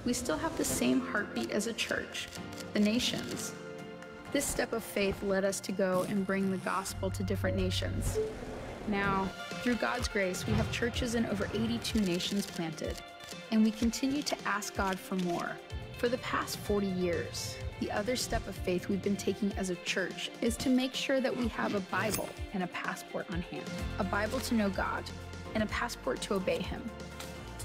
we still have the same heartbeat as a church, the nations. This step of faith led us to go and bring the gospel to different nations. Now, through God's grace, we have churches in over 82 nations planted, and we continue to ask God for more. For the past 40 years, the other step of faith we've been taking as a church is to make sure that we have a Bible and a passport on hand. A Bible to know God, and a passport to obey Him,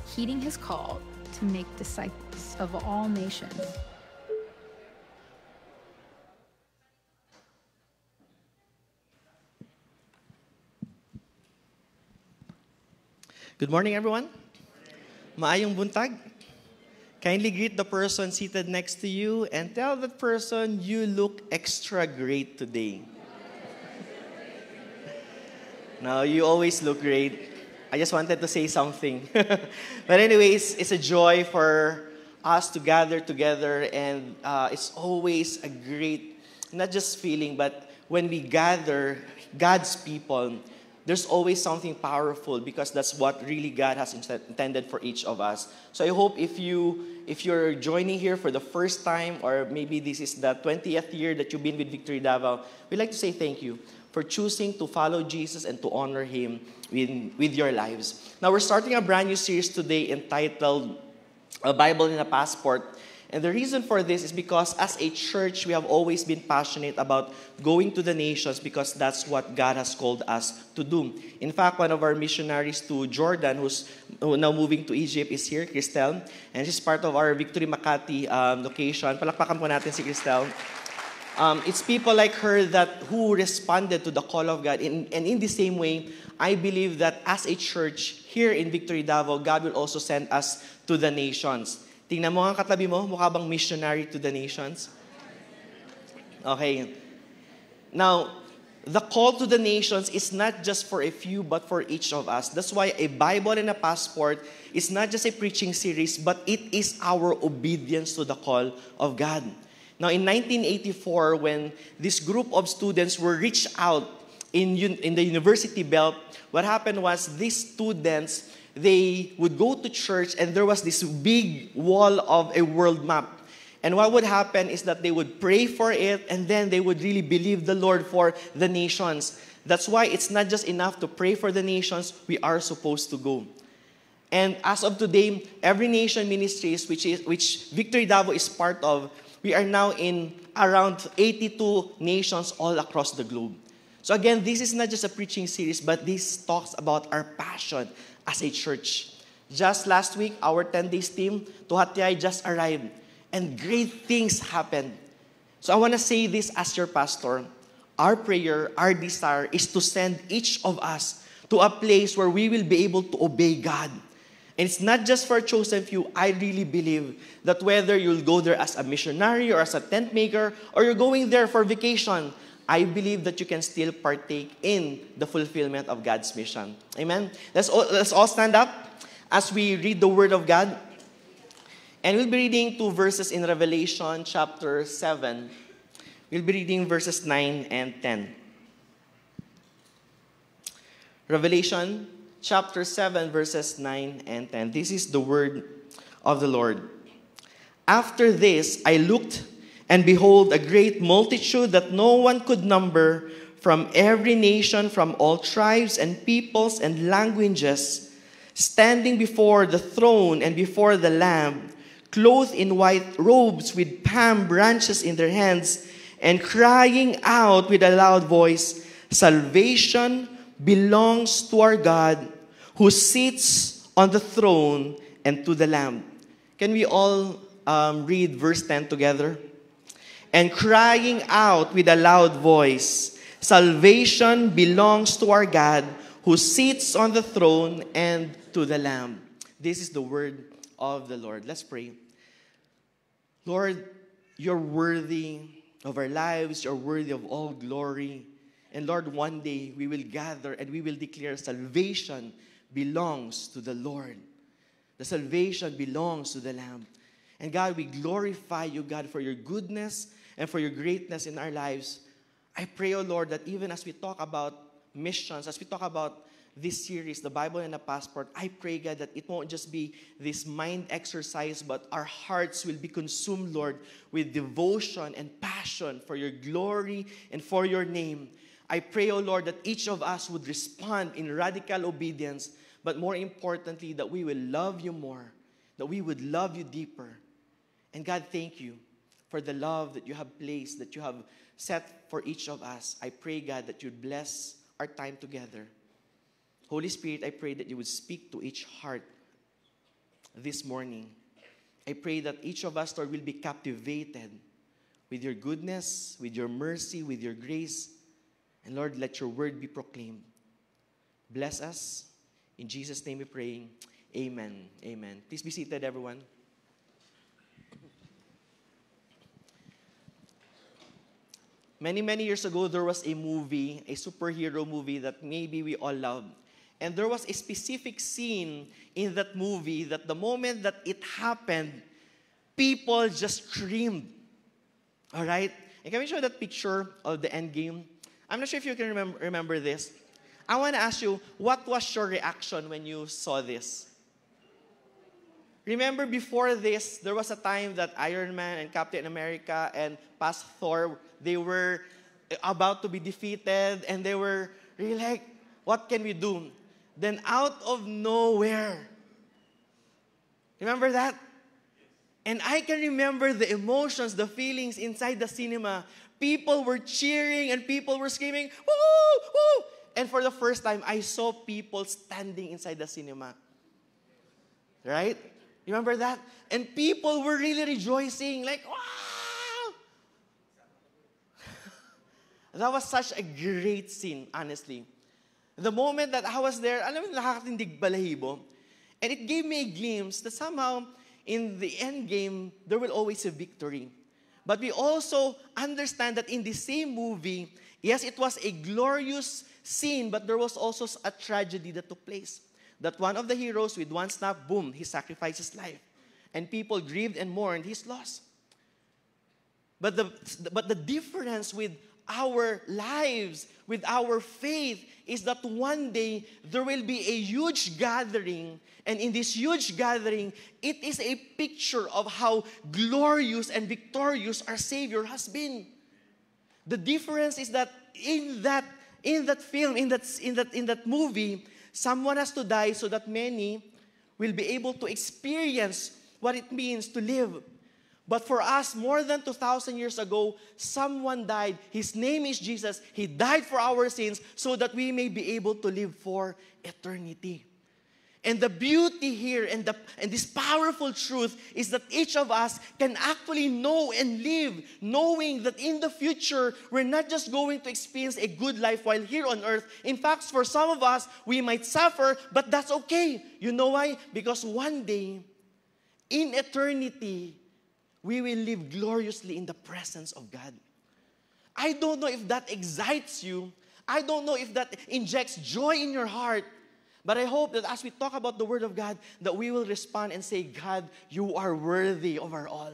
heeding His call to make disciples of all nations. Good morning, everyone. Maayong buntag. Kindly greet the person seated next to you and tell that person you look extra great today. No, you always look great. I just wanted to say something. But anyways, it's a joy for us to gather together, and it's always a great, not just feeling, but when we gather God's people, there's always something powerful because that's what really God has intended for each of us. So I hope if you're joining here for the first time, or maybe this is the 20th year that you've been with Victory Davao, we'd like to say thank you for choosing to follow Jesus and to honor Him with your lives. Now, we're starting a brand new series today entitled A Bible in a Passport. And the reason for this is because as a church, we have always been passionate about going to the nations because that's what God has called us to do. In fact, one of our missionaries to Jordan, who's now moving to Egypt, is here, Cristel. And she's part of our Victory Makati location. Palakpakan po natin si Cristel. It's people like her who responded to the call of God. And in the same way, I believe that as a church here in Victory Davao, God will also send us to the nations. Tingnan mo ang katabi mo, mukha bang missionary to the nations? Okay. Now, the call to the nations is not just for a few, but for each of us. That's why a Bible and a passport is not just a preaching series, but it is our obedience to the call of God. Now, in 1984, when this group of students were reached out in the university belt, what happened was these students, they would go to church and there was this big wall of a world map. And what would happen is that they would pray for it and then they would really believe the Lord for the nations. That's why it's not just enough to pray for the nations, we are supposed to go. And as of today, every nation ministries which Victory Davao is part of, we are now in around 82 nations all across the globe. So again, this is not just a preaching series, but this talks about our passion as a church. Just last week, our 10 days team to Hatyay just arrived, and great things happened. So I want to say this as your pastor. Our prayer, our desire is to send each of us to a place where we will be able to obey God. And it's not just for a chosen few. I really believe that whether you'll go there as a missionary or as a tent maker, or you're going there for vacation, I believe that you can still partake in the fulfillment of God's mission. Amen? Let's all stand up as we read the Word of God. And we'll be reading two verses in Revelation chapter 7. We'll be reading verses 9 and 10. Revelation chapter 7, verses 9 and 10. This is the word of the Lord. After this, I looked, and behold, a great multitude that no one could number, from every nation, from all tribes and peoples and languages, standing before the throne and before the Lamb, clothed in white robes with palm branches in their hands, and crying out with a loud voice, "Salvation belongs to our God, who sits on the throne and to the Lamb." Can we all read verse 10 together? And crying out with a loud voice, "Salvation belongs to our God, who sits on the throne and to the Lamb." This is the word of the Lord. Let's pray. Lord, you're worthy of our lives. You're worthy of all glory. And Lord, one day we will gather and we will declare salvation belongs to the Lord. The salvation belongs to the Lamb. And God, we glorify you, God, for your goodness and for your greatness in our lives. I pray, oh Lord, that even as we talk about missions, as we talk about this series, The Bible and a Passport, I pray, God, that it won't just be this mind exercise, but our hearts will be consumed, Lord, with devotion and passion for your glory and for your name. I pray, O Lord, that each of us would respond in radical obedience, but more importantly, that we will love you more, that we would love you deeper. And God, thank you for the love that you have placed, that you have set for each of us. I pray, God, that you'd bless our time together. Holy Spirit, I pray that you would speak to each heart this morning. I pray that each of us, Lord, will be captivated with your goodness, with your mercy, with your grace. And Lord, let your word be proclaimed. Bless us. In Jesus' name we pray. Amen. Amen. Please be seated, everyone. Many years ago, there was a movie, a superhero movie that maybe we all loved. And there was a specific scene in that movie that the moment that it happened, people just screamed. All right? And can we show that picture of the end game? I'm not sure if you can remember this. I want to ask you, what was your reaction when you saw this? Remember before this, there was a time that Iron Man and Captain America and past Thor, they were about to be defeated and they were really like, what can we do? Then out of nowhere, remember that? And I can remember the emotions, the feelings inside the cinema. People were cheering and people were screaming, woo, woo! And for the first time, I saw people standing inside the cinema. Right? Remember that? And people were really rejoicing, like, wow! That was such a great scene, honestly. The moment that I was there, alam mo, nakakatindig balahibo. And it gave me a glimpse that somehow, in the end game, there will always a victory. But we also understand that in the same movie, yes, it was a glorious scene, but there was also a tragedy that took place. That one of the heroes, with one snap, boom, he sacrificed his life. And people grieved and mourned his loss. But the difference with our lives, with our faith, is that one day there will be a huge gathering. And in this huge gathering, it is a picture of how glorious and victorious our Savior has been. The difference is that in that film, in that movie, someone has to die so that many will be able to experience what it means to live. But for us, more than 2,000 years ago, someone died. His name is Jesus. He died for our sins so that we may be able to live for eternity. And the beauty here and this powerful truth is that each of us can actually know and live, knowing that in the future, we're not just going to experience a good life while here on earth. In fact, for some of us, we might suffer, but that's okay. You know why? Because one day, in eternity, we will live gloriously in the presence of God. I don't know if that excites you. I don't know if that injects joy in your heart. But I hope that as we talk about the Word of God, that we will respond and say, God, you are worthy of our all.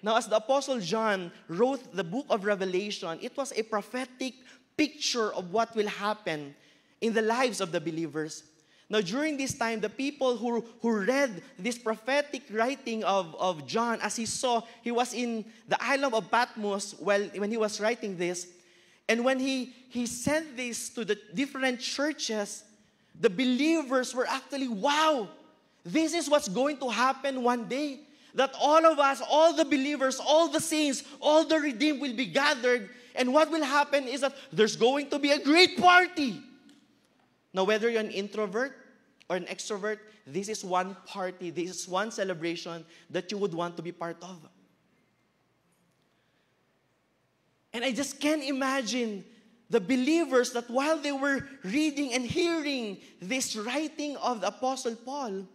Now, as the Apostle John wrote the book of Revelation, it was a prophetic picture of what will happen in the lives of the believers. Now, during this time, the people who read this prophetic writing of John, as he saw, he was in the island of Patmos when he was writing this. And when he sent this to the different churches, the believers were actually, wow, this is what's going to happen one day. That all of us, all the believers, all the saints, all the redeemed will be gathered. And what will happen is that there's going to be a great party. Now, whether you're an introvert or an extrovert, this is one party, this is one celebration that you would want to be part of. And I just can't imagine the believers that while they were reading and hearing this writing of the Apostle Paul,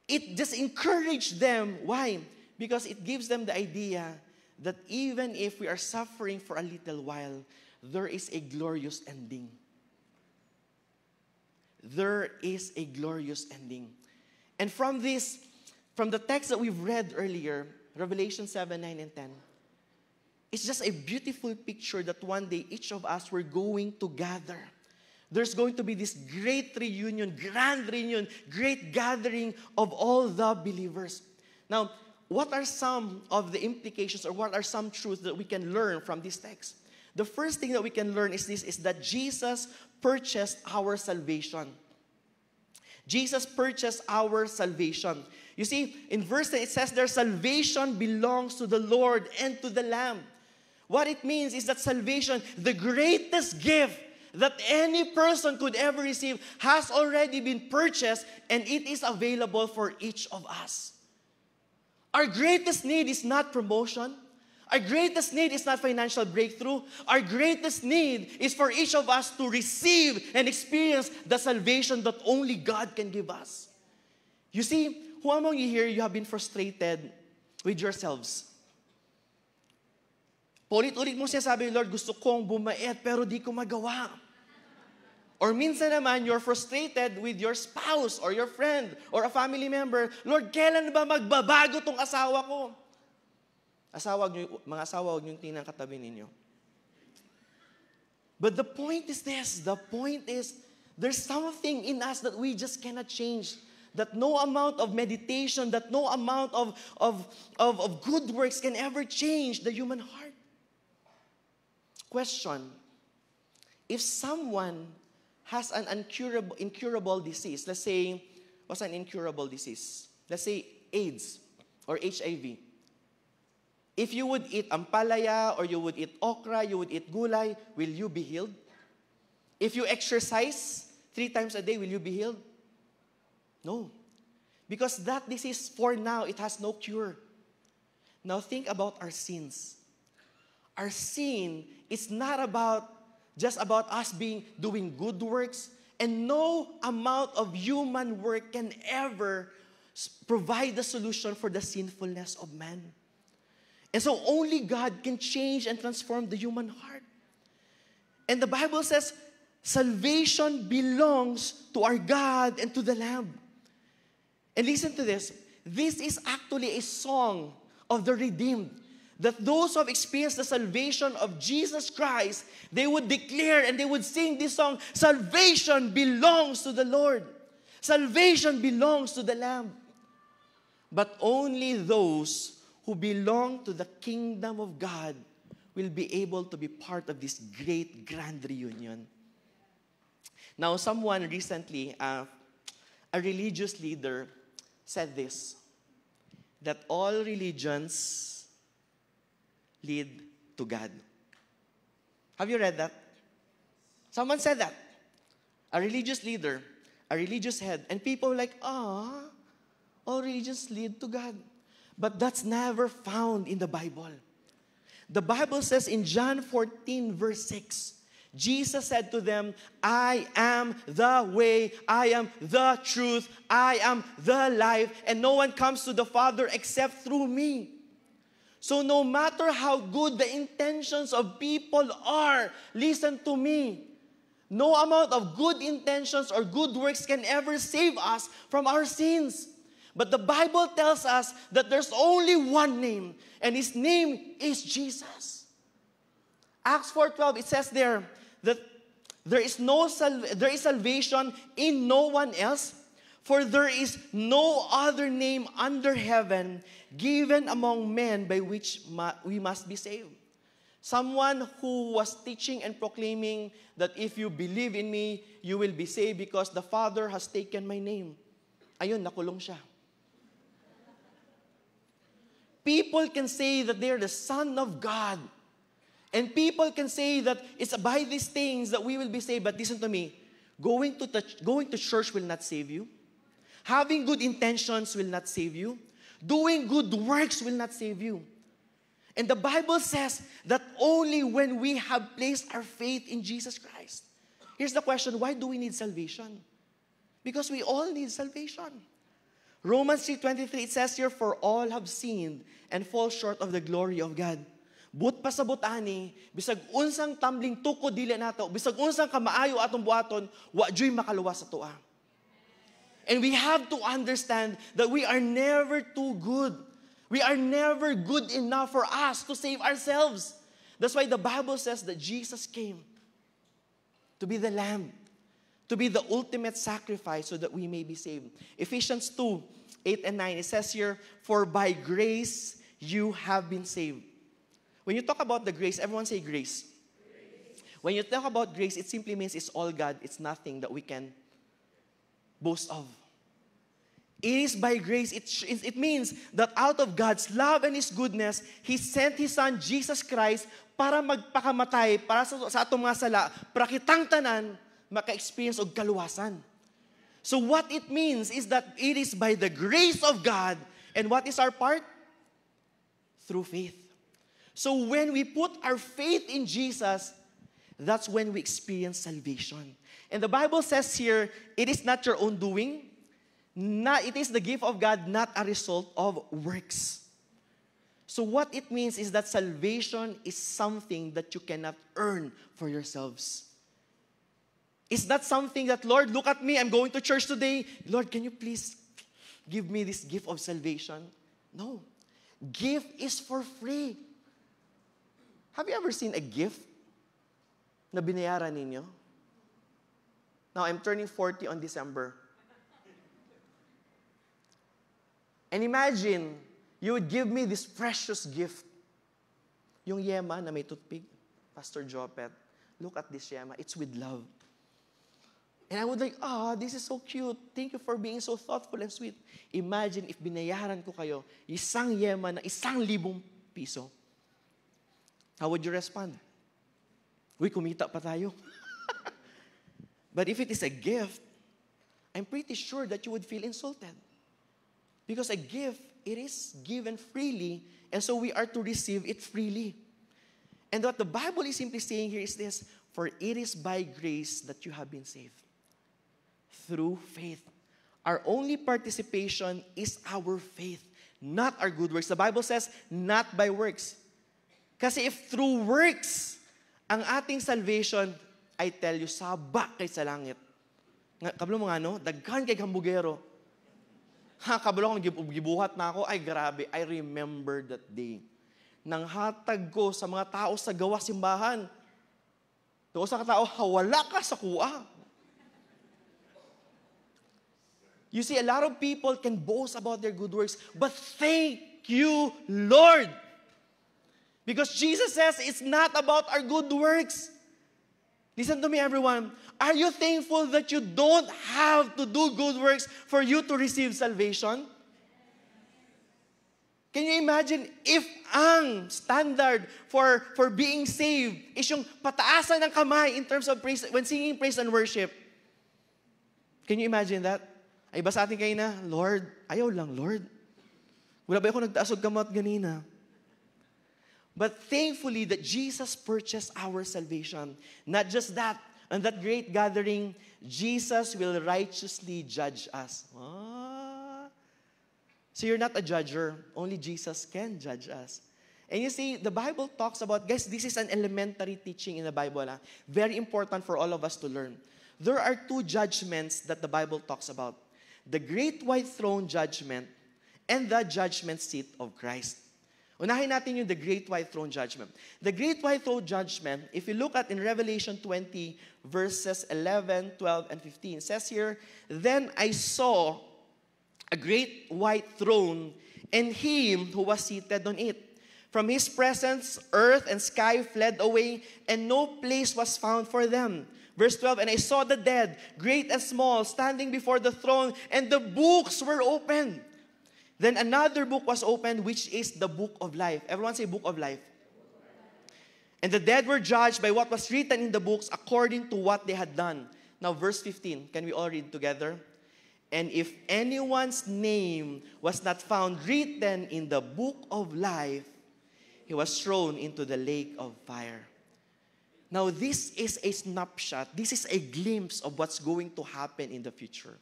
it just encouraged them. Why? Because it gives them the idea that even if we are suffering for a little while, there is a glorious ending. There is a glorious ending. And from the text that we've read earlier, Revelation 7, 9, and 10, it's just a beautiful picture that one day each of us were going to gather. there's going to be this great reunion, grand reunion, great gathering of all the believers. Now, what are some of the implications or what are some truths that we can learn from this text? The first thing that we can learn is this, is that Jesus purchased our salvation. Jesus purchased our salvation. You see, in verse 10, it says their salvation belongs to the Lord and to the Lamb. What it means is that salvation, the greatest gift that any person could ever receive, has already been purchased and it is available for each of us. Our greatest need is not promotion. Our greatest need is not financial breakthrough. Our greatest need is for each of us to receive and experience the salvation that only God can give us. You see, who among you here, you have been frustrated with yourselves? Paulit-ulit mo siya sabi, Lord, gusto kong bumait pero di ko magawa. Or minsan naman, you're frustrated with your spouse or your friend or a family member. Lord, kailan ba magbabago tong asawa ko? Mga asawa, huwag niyong tinang katabi ninyo. But the point is this. The point is, there's something in us that we just cannot change. That no amount of meditation, that no amount of good works can ever change the human heart. Question. If someone has an incurable disease, let's say, what's an incurable disease? Let's say AIDS or HIV. If you would eat ampalaya or you would eat okra, you would eat gulay, will you be healed? If you exercise 3 times a day, will you be healed? No. Because that disease, for now, it has no cure. Now think about our sins. Our sin is not just about us doing good works, and no amount of human work can ever provide the solution for the sinfulness of man. And so only God can change and transform the human heart. And the Bible says, salvation belongs to our God and to the Lamb. And listen to this. This is actually a song of the redeemed. That those who have experienced the salvation of Jesus Christ, they would declare and they would sing this song, salvation belongs to the Lord. Salvation belongs to the Lamb. But only those who belong to the kingdom of God will be able to be part of this great, grand reunion. Now, someone recently, a religious leader, said this, that all religions lead to God. Have you read that? Someone said that. A religious leader, a religious head, and people were like, all religions lead to God. But that's never found in the Bible. The Bible says in John 14, verse 6, Jesus said to them, I am the way, I am the truth, I am the life, and no one comes to the Father except through me. So no matter how good the intentions of people are, listen to me. No amount of good intentions or good works can ever save us from our sins. But the Bible tells us that there's only one name, and His name is Jesus. Acts 4:12, it says there that there is salvation in no one else, for there is no other name under heaven given among men by which we must be saved. Someone who was teaching and proclaiming that if you believe in me, you will be saved because the Father has taken my name. Ayun, nakulong siya. People can say that they're the Son of God. And people can say that it's by these things that we will be saved. But listen to me. Going to church will not save you. Having good intentions will not save you. Doing good works will not save you. And the Bible says that only when we have placed our faith in Jesus Christ. Here's the question, why do we need salvation? Because we all need salvation. Romans 3:23, it says here, for all have sinned and fall short of the glory of God. But pa sa butani, bisag unsang tumbling tuko dili nato, bisag unsang kamaayo atong buhaton, wa joy makaluwas sa tuwa. And we have to understand that we are never too good. We are never good enough for us to save ourselves. That's why the Bible says that Jesus came to be the Lamb. to be the ultimate sacrifice so that we may be saved. Ephesians 2, 8 and 9, it says here, "For by grace you have been saved." When you talk about the grace, everyone say grace. When you talk about grace, it simply means it's all God. It's nothing that we can boast of. It is by grace. It means that out of God's love and His goodness, He sent His Son, Jesus Christ, para magpakamatay, para sa atong mga sala, para kitang tanan, maka-experience og kaluwasan. So what it means is that it is by the grace of God, and what is our part? Through faith. So when we put our faith in Jesus, that's when we experience salvation. And the Bible says here, it is not your own doing. It is the gift of God, not a result of works. So what it means is that salvation is something that you cannot earn for yourselves. It's not something that, Lord, look at me, I'm going to church today. Lord, can you please give me this gift of salvation? No. Gift is for free. Have you ever seen a gift na binayaran ninyo? Now, I'm turning 40 on December. And imagine, you would give me this precious gift. Yung yema na may toothpick, Pastor Jopet, look at this yema, it's with love. And I would like, this is so cute. Thank you for being so thoughtful and sweet. Imagine if binayaran ko kayo, isang yema na 1,000 piso. How would you respond? Uy, kumita pa tayo. But if it is a gift, I'm pretty sure that you would feel insulted. Because a gift, it is given freely, and so we are to receive it freely. And what the Bible is simply saying here is this, "For it is by grace that you have been saved, through faith." Our only participation is our faith, not our good works. The Bible says, not by works. Kasi if through works, ang ating salvation, I tell you, sabak kay sa langit. Kabalo mo nga, no? Daghan kay hambugero. Kabalo kong gibuhat na ako, ay grabe, I remember that day. Nang hatag ko sa mga tao sa gawa simbahan. Doon sa katao, wala ka sa kuha. You see, a lot of people can boast about their good works, but thank you, Lord. Because Jesus says it's not about our good works. Listen to me, everyone. Are you thankful that you don't have to do good works for you to receive salvation? Can you imagine if ang standard for being saved is yung pataasan ng kamay in terms of praise, when singing praise and worship? Can you imagine that? Ay ba sa atin kayo na, Lord, ayaw lang, Lord. Wala ba ako nagtaas og kamot ganina? But thankfully that Jesus purchased our salvation. Not just that, on that great gathering, Jesus will righteously judge us. So you're not a judger. Only Jesus can judge us. And you see, the Bible talks about, guys, this is an elementary teaching in the Bible. Very important for all of us to learn. There are 2 judgments that the Bible talks about. The great white throne judgment and the judgment seat of Christ. Unahin natin yung the great white throne judgment. The great white throne judgment, if you look at in Revelation 20, verses 11, 12, and 15, it says here, "Then I saw a great white throne, and him who was seated on it. From his presence, earth and sky fled away, and no place was found for them." Verse 12, "And I saw the dead, great and small, standing before the throne, and the books were opened. Then another book was opened, which is the book of life." Everyone say book of life. "And the dead were judged by what was written in the books according to what they had done." Now verse 15, can we all read together? "And if anyone's name was not found written in the book of life, he was thrown into the lake of fire." Now this is a snapshot. This is a glimpse of what's going to happen in the future.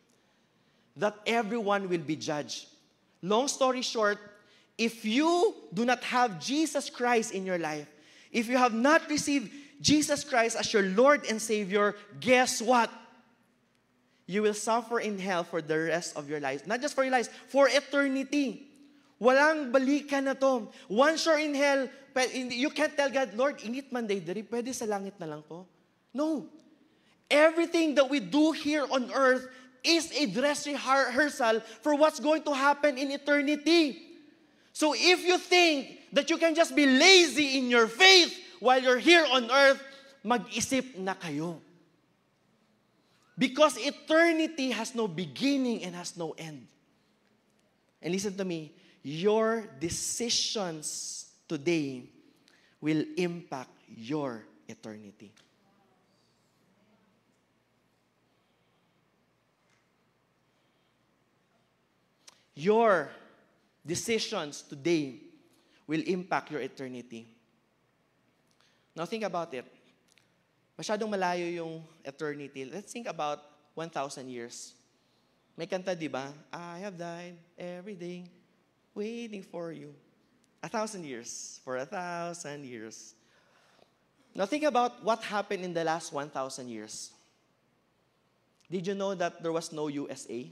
That everyone will be judged. Long story short, if you do not have Jesus Christ in your life, if you have not received Jesus Christ as your Lord and Savior, guess what? You will suffer in hell for the rest of your lives. Not just for your lives, for eternity. Walang balikan na to. Once you're in hell, you can't tell God, "Lord, init man day, pwede sa langit na lang ko." No. Everything that we do here on earth is a dress rehearsal for what's going to happen in eternity. So if you think that you can just be lazy in your faith while you're here on earth, mag-isip na kayo. Because eternity has no beginning and has no end. And listen to me, your decisions today will impact your eternity. Your decisions today will impact your eternity. Now think about it. Masyadong malayo yung eternity. Let's think about 1,000 years. May kanta, di ba? I have died every day waiting for you. 1,000 years. For 1,000 years. Now think about what happened in the last 1,000 years. Did you know that there was no USA?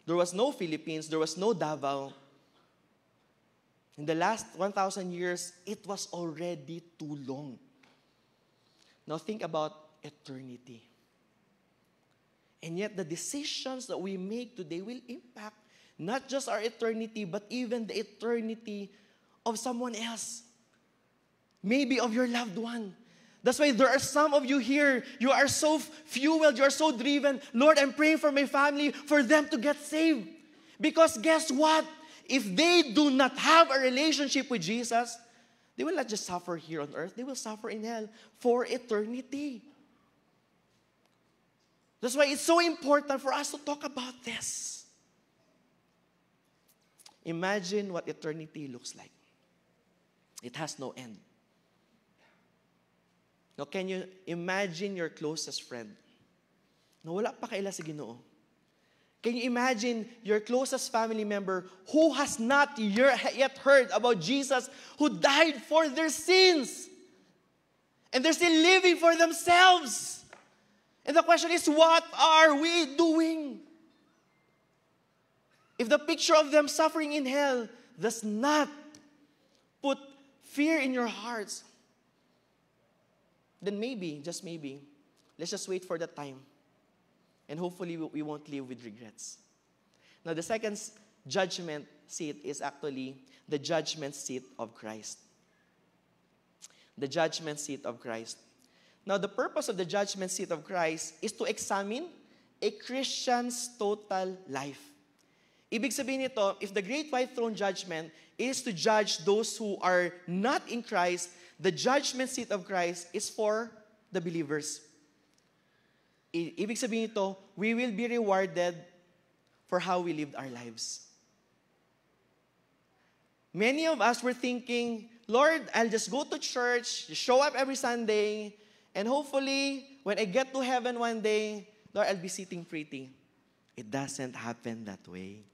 There was no Philippines. There was no Davao. In the last 1,000 years, it was already too long. Now think about eternity. And yet the decisions that we make today will impact not just our eternity, but even the eternity of someone else. Maybe of your loved one. That's why there are some of you here, you are so fueled, you are so driven. Lord, I'm praying for my family, for them to get saved. Because guess what? If they do not have a relationship with Jesus, they will not just suffer here on earth, they will suffer in hell for eternity. That's why it's so important for us to talk about this. Imagine what eternity looks like. It has no end. Now, can you imagine your closest friend na wala pa kaila sa Ginoo? Can you imagine your closest family member who has not yet heard about Jesus, who died for their sins? And they're still living for themselves. And the question is, what are we doing? If the picture of them suffering in hell does not put fear in your hearts, then maybe, just maybe, let's just wait for the time. And hopefully we won't live with regrets. Now the second judgment seat is actually the judgment seat of Christ. The judgment seat of Christ. Now the purpose of the judgment seat of Christ is to examine a Christian's total life. Ibig sabihin nito, if the great white throne judgment is to judge those who are not in Christ, the judgment seat of Christ is for the believers. Ibig sabihin nito, we will be rewarded for how we lived our lives. Many of us were thinking, Lord, I'll just go to church, show up every Sunday, and hopefully, when I get to heaven one day, Lord, I'll be sitting pretty. It doesn't happen that way.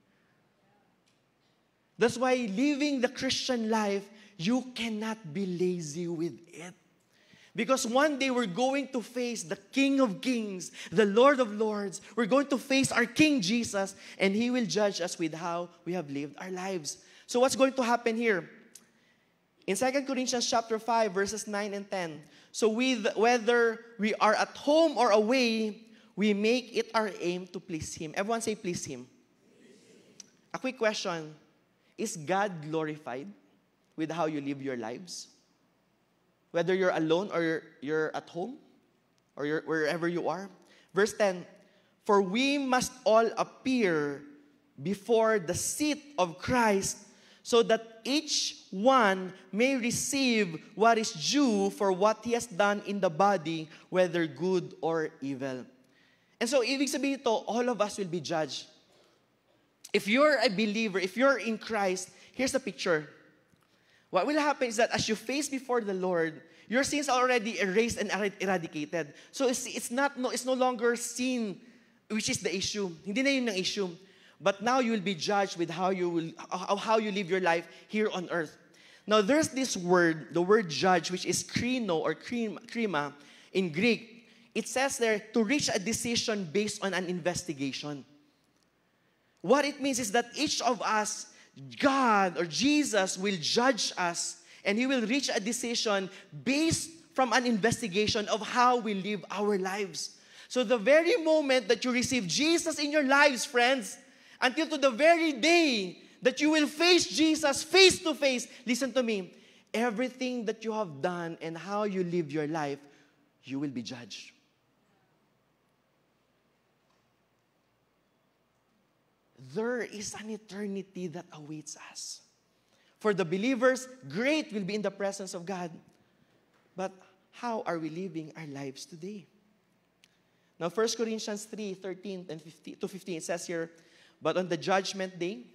That's why living the Christian life, you cannot be lazy with it. Because one day we're going to face the King of Kings, the Lord of Lords. We're going to face our King Jesus, and He will judge us with how we have lived our lives. So what's going to happen here? In 2 Corinthians chapter 5, verses 9 and 10. So whether we are at home or away, we make it our aim to please Him. Everyone say, please Him. A quick question. Is God glorified with how you live your lives? Whether you're alone or you're at home or wherever you are. Verse 10, for we must all appear before the seat of Christ so that each one may receive what is due for what he has done in the body, whether good or evil. And so, ibig sabihin ito, all of us will be judged. If you're a believer, if you're in Christ, here's the picture. What will happen is that as you face before the Lord, your sins are already erased and eradicated. So it's no longer sin which is the issue. Hindi na yun ang issue. But now you will be judged with how you live your life here on earth. Now there's this word, the word judge, which is krino or krima in Greek. It says there to reach a decision based on an investigation. What it means is that each of us, God or Jesus will judge us, and He will reach a decision based from an investigation of how we live our lives. So the very moment that you receive Jesus in your lives, friends, until to the very day that you will face Jesus face to face, listen to me, everything that you have done and how you live your life, you will be judged. There is an eternity that awaits us. For the believers, great will be in the presence of God. But how are we living our lives today? Now, 1 Corinthians 3:13 and 15, it says here, but on the judgment day,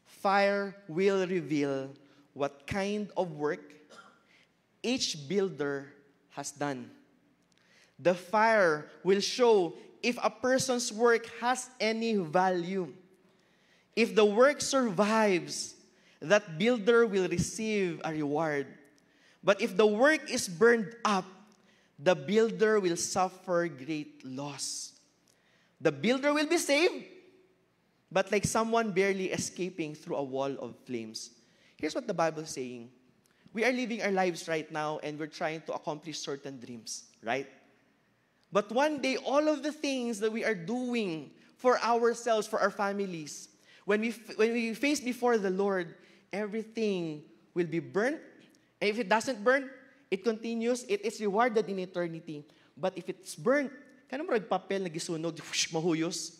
fire will reveal what kind of work each builder has done. The fire will show if a person's work has any value. If the work survives, that builder will receive a reward. But if the work is burned up, the builder will suffer great loss. The builder will be saved, but like someone barely escaping through a wall of flames. Here's what the Bible is saying. We are living our lives right now and we're trying to accomplish certain dreams, right? But one day, all of the things that we are doing for ourselves, for our families, when we face before the Lord, everything will be burnt. And if it doesn't burn, it continues, it is rewarded in eternity. But if it's burnt, kanang murag papel na gisunog, mahuyos,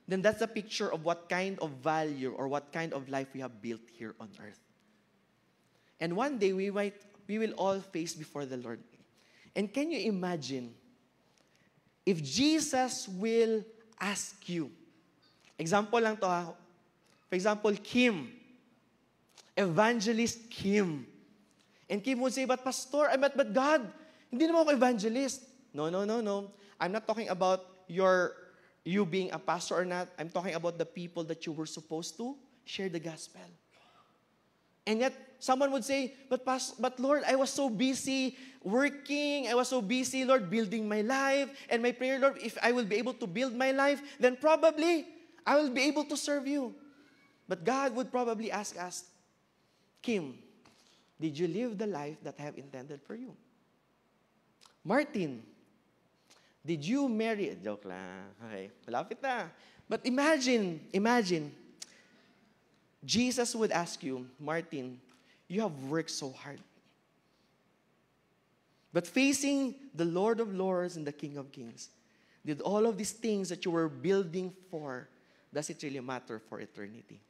then that's a picture of what kind of value or what kind of life we have built here on earth. And one day, we will all face before the Lord. And can you imagine if Jesus will ask you, example lang to ha, for example, Kim, Evangelist Kim. And Kim would say, but Pastor, but God, hindi naman ako evangelist. No. I'm not talking about you being a pastor or not. I'm talking about the people that you were supposed to share the gospel. And yet, someone would say, but Lord, I was so busy working. I was so busy, Lord, building my life. And my prayer, Lord, if I will be able to build my life, then probably I will be able to serve you. But God would probably ask us, Kim, did you live the life that I have intended for you? Martin, did you marry? Joke lang. Okay, malapit na. But imagine, Jesus would ask you, Martin, you have worked so hard. But facing the Lord of Lords and the King of Kings, did all of these things that you were building for, does it really matter for eternity?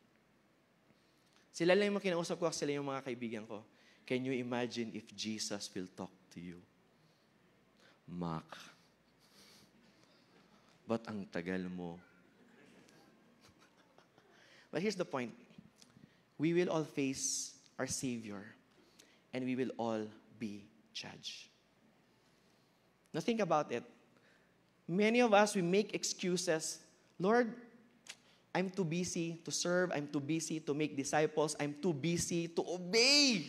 Sila lang yung kinausap ko, sila yung mga kaibigan ko. Can you imagine if Jesus will talk to you? Mac, ba't ang tagal mo? But here's the point. We will all face our Savior, and we will all be judged. Now think about it. Many of us, we make excuses. Lord, I'm too busy to serve. I'm too busy to make disciples. I'm too busy to obey.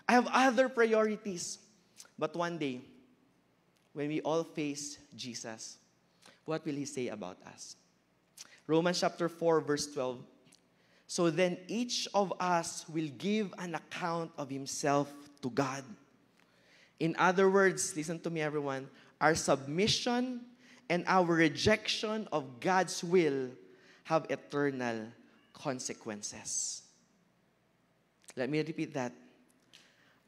I have other priorities. But one day, when we all face Jesus, what will He say about us? Romans chapter 4, verse 12. So then each of us will give an account of himself to God. In other words, listen to me everyone, our submission and our rejection of God's will have eternal consequences. Let me repeat that.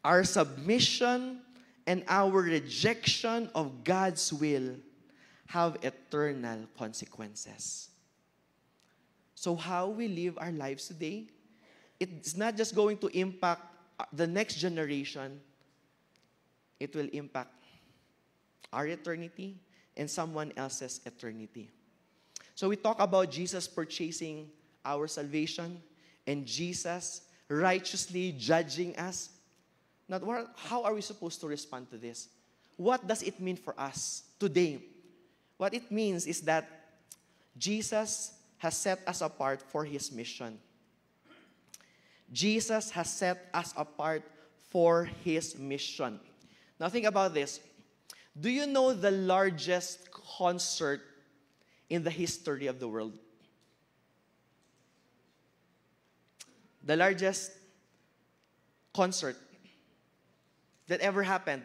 Our submission and our rejection of God's will have eternal consequences. So how we live our lives today, it's not just going to impact the next generation, it will impact our eternity and someone else's eternity. So we talk about Jesus purchasing our salvation and Jesus righteously judging us. Now, how are we supposed to respond to this? What does it mean for us today? What it means is that Jesus has set us apart for His mission. Jesus has set us apart for His mission. Now think about this. Do you know the largest concert in the history of the world? The largest concert that ever happened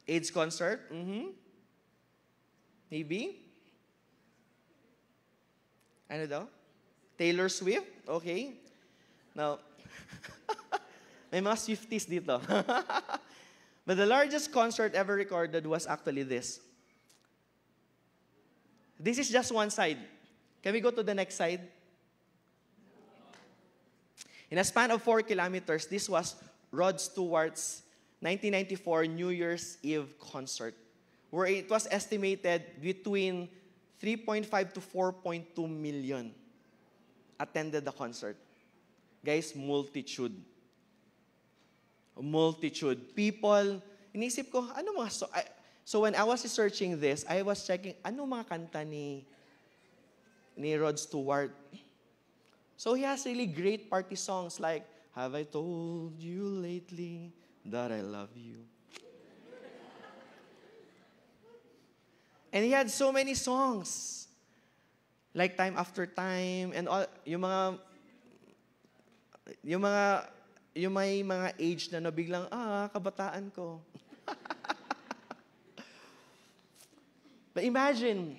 AIDS concert? Mm-hmm. Maybe? Ano daw? Taylor Swift? Okay. Now, may mga Swifties dito. But the largest concert ever recorded was actually this. This is just one side. Can we go to the next side? In a span of 4 kilometers, this was Rod Stewart's 1994 New Year's Eve concert, where it was estimated between 3.5 to 4.2 million attended the concert. Guys, multitude. Multitude. People, inisip ko, ano mga so when I was researching this, I was checking, ano mga kanta ni Rod Stewart. So he has really great party songs like, Have I told you lately that I love you? And he had so many songs, like Time After Time, and all, yung may mga age na biglang, kabataan ko. But imagine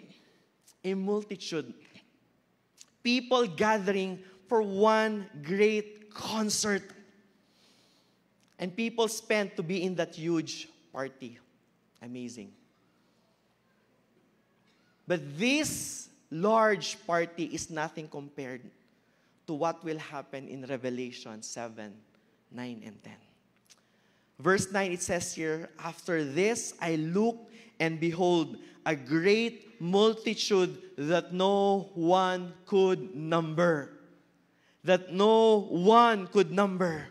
a multitude, people gathering for one great concert. And people spent to be in that huge party. Amazing. But this large party is nothing compared to what will happen in Revelation 7, 9, and 10. Verse 9, it says here, After this I looked, and behold, a great multitude that no one could number. That no one could number.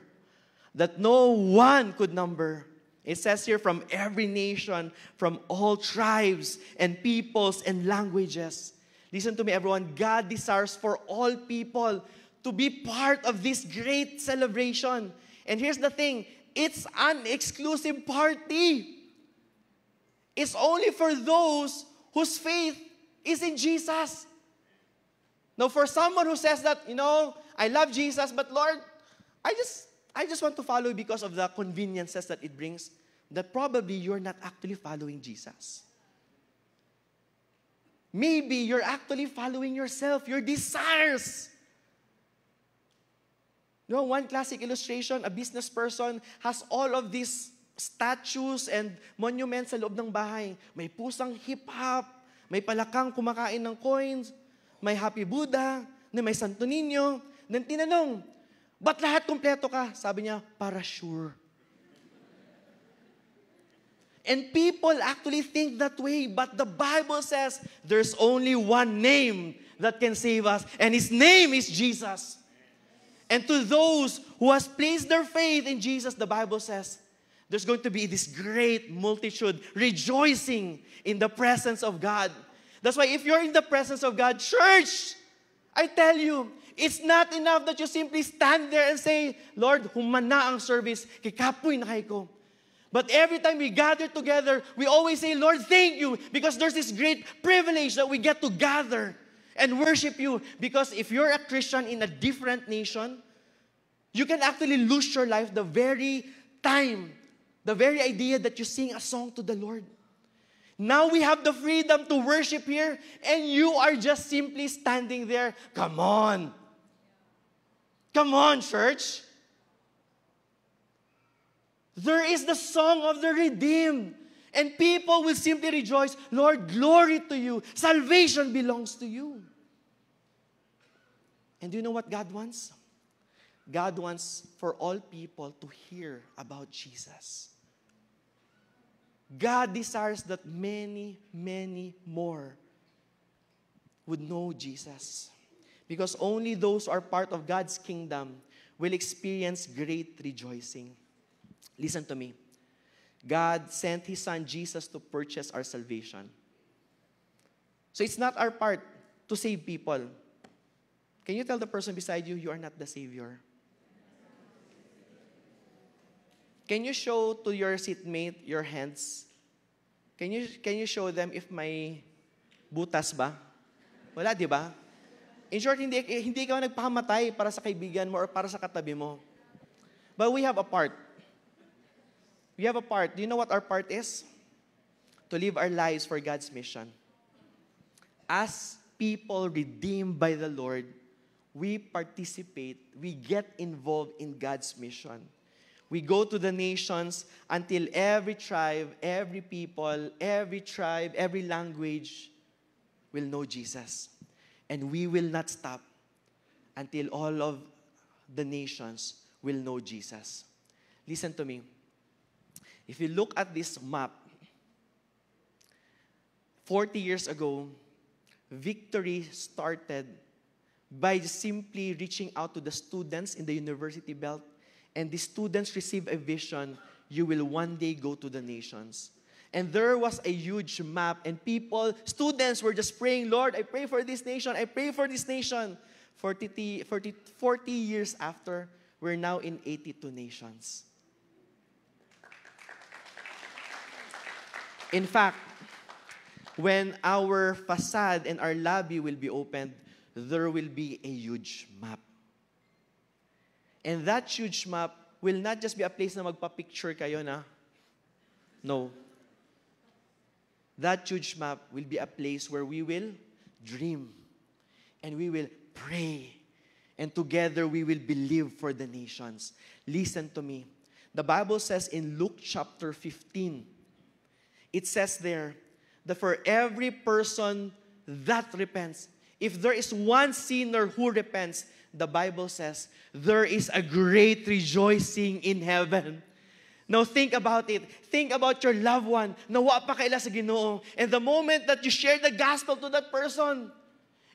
That no one could number. It says here, from every nation, from all tribes and peoples and languages. Listen to me, everyone. God desires for all people to be part of this great celebration. And here's the thing, it's an exclusive party. It's only for those whose faith is in Jesus. Now, for someone who says that, I love Jesus, but Lord, I just want to follow because of the conveniences that it brings, that probably you're not actually following Jesus. Maybe you're actually following yourself, your desires. One classic illustration, a business person has all of these statues and monuments sa loob ng bahay. May pusang hip-hop, may palakang kumakain ng coins, may Happy Buddha, may Santo Niño. Then tinanong, ba't lahat kumpleto ka? Sabi niya, para sure. And people actually think that way, but the Bible says there's only one name that can save us, and His name is Jesus. And to those who has placed their faith in Jesus, the Bible says, there's going to be this great multitude rejoicing in the presence of God. That's why if you're in the presence of God, church, I tell you, it's not enough that you simply stand there and say, Lord, humana ang service, kikapoy na kayo. But every time we gather together, we always say, Lord, thank you, because there's this great privilege that we get to gather and worship you. Because if you're a Christian in a different nation, you can actually lose your life the very time, the very idea that you sing a song to the Lord. Now we have the freedom to worship here, and you are just simply standing there. Come on. Come on, church. There is the song of the redeemed. And people will simply rejoice, Lord, glory to you. Salvation belongs to you. And do you know what God wants? God wants for all people to hear about Jesus. God desires that many, many more would know Jesus. Because only those who are part of God's kingdom will experience great rejoicing. Listen to me. God sent His Son Jesus to purchase our salvation. So it's not our part to save people. Can you tell the person beside you, you are not the Savior? Can you show to your seatmate your hands? Can you show them if may butas ba? Wala, di ba? In short, hindi ikaw nagpakamatay para sa kaibigan mo or para sa katabi mo. But we have a part. We have a part. Do you know what our part is? to live our lives for God's mission. As people redeemed by the Lord, we participate, we get involved in God's mission. We go to the nations until every tribe, every people, every tribe, every language will know Jesus. And we will not stop until all of the nations will know Jesus. Listen to me. If you look at this map, 40 years ago, Victory started by simply reaching out to the students in the university belt, and the students received a vision: you will one day go to the nations. And there was a huge map, and students were just praying, Lord, I pray for this nation, I pray for this nation. 40 years after, we're now in 82 nations. In fact, when our facade and our lobby will be opened, there will be a huge map. And that huge map will not just be a place na magpa-picture kayo na. No. That huge map will be a place where we will dream and we will pray. And together we will believe for the nations. Listen to me. The Bible says in Luke chapter 15, it says there that for every person that repents, if there is one sinner who repents, the Bible says there is a great rejoicing in heaven. Now think about it. Think about your loved one na wa pa kaila sa Ginoo. And the moment that you share the gospel to that person,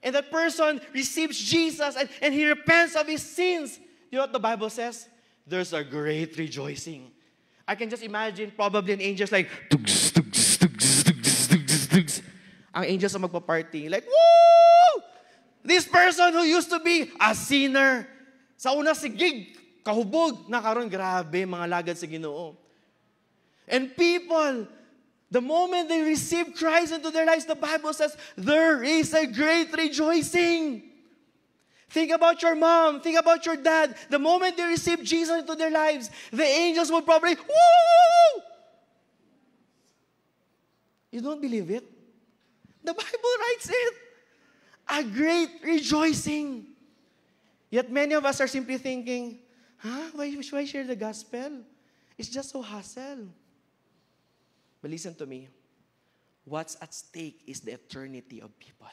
and that person receives Jesus and he repents of his sins, you know what the Bible says? There's a great rejoicing. I can just imagine probably an angels like, tugs, tugs, tugs, tugs, tugs, tugs. Ang angels ang magpa-party. Like, woo! This person who used to be a sinner, sa una sigig, kahubog, na karon grabe, mga lagad sa Ginoo. And people, the moment they receive Christ into their lives, the Bible says, there is a great rejoicing. Think about your mom, think about your dad. The moment they receive Jesus into their lives, the angels will probably, woo! You don't believe it? The Bible writes it. A great rejoicing. Yet many of us are simply thinking, why should I share the gospel? It's just so hassle. But listen to me. What's at stake is the eternity of people.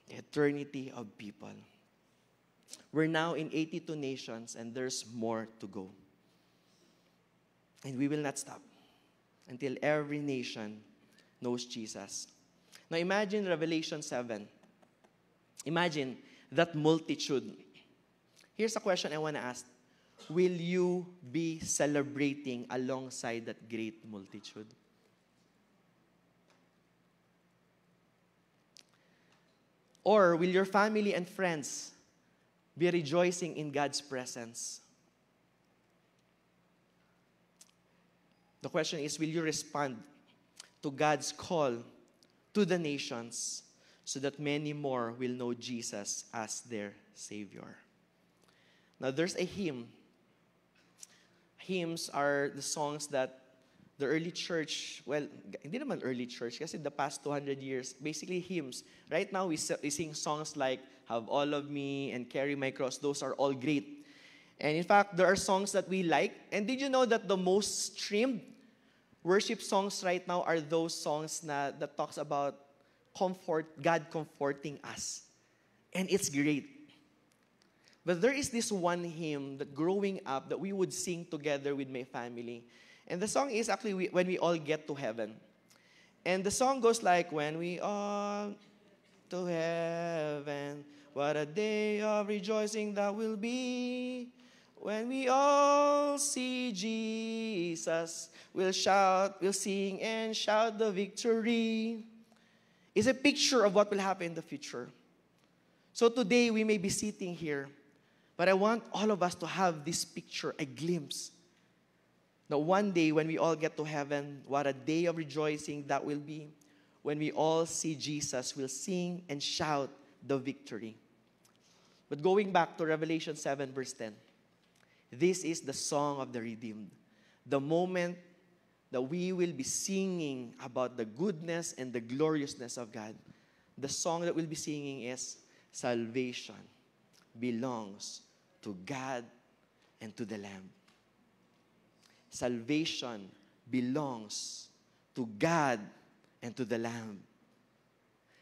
The eternity of people. We're now in 82 nations and there's more to go. And we will not stop until every nation knows Jesus. Now imagine Revelation 7. Imagine that multitude. Here's a question I want to ask. Will you be celebrating alongside that great multitude? Or will your family and friends be rejoicing in God's presence? The question is, will you respond to God's call to the nations so that many more will know Jesus as their Savior? Now, there's a hymn. Hymns are the songs that the early church, well, hindi naman early church, kasi the past 200 years, basically hymns. Right now, we sing songs like Have All of Me and Carry My Cross. Those are all great. And in fact, there are songs that we like. And did you know that the most streamed worship songs right now are those songs that talks about comfort, God comforting us. And it's great. But there is this one hymn that growing up that we would sing together with my family. And the song is actually When We All Get to Heaven. And the song goes like, when we all to heaven, what a day of rejoicing that will be. When we all see Jesus, we'll shout, we'll sing and shout the victory. It's a picture of what will happen in the future. So today we may be sitting here, but I want all of us to have this picture, a glimpse. That one day when we all get to heaven, what a day of rejoicing that will be. When we all see Jesus, we'll sing and shout the victory. But going back to Revelation 7 verse 10, this is the song of the redeemed. The moment that we will be singing about the goodness and the gloriousness of God. The song that we'll be singing is Salvation Belongs to God and to the Lamb. Salvation belongs to God and to the Lamb.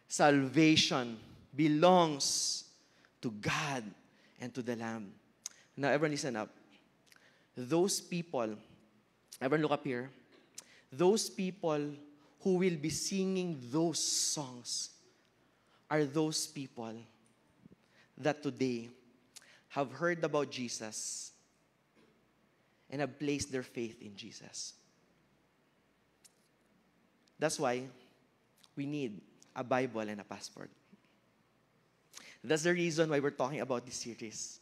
Salvation belongs to God and to the Lamb. Now, everyone listen up. Those people, everyone look up here. Those people who will be singing those songs are those people that today have heard about Jesus and have placed their faith in Jesus. That's why we need a Bible and a passport. That's the reason why we're talking about this series.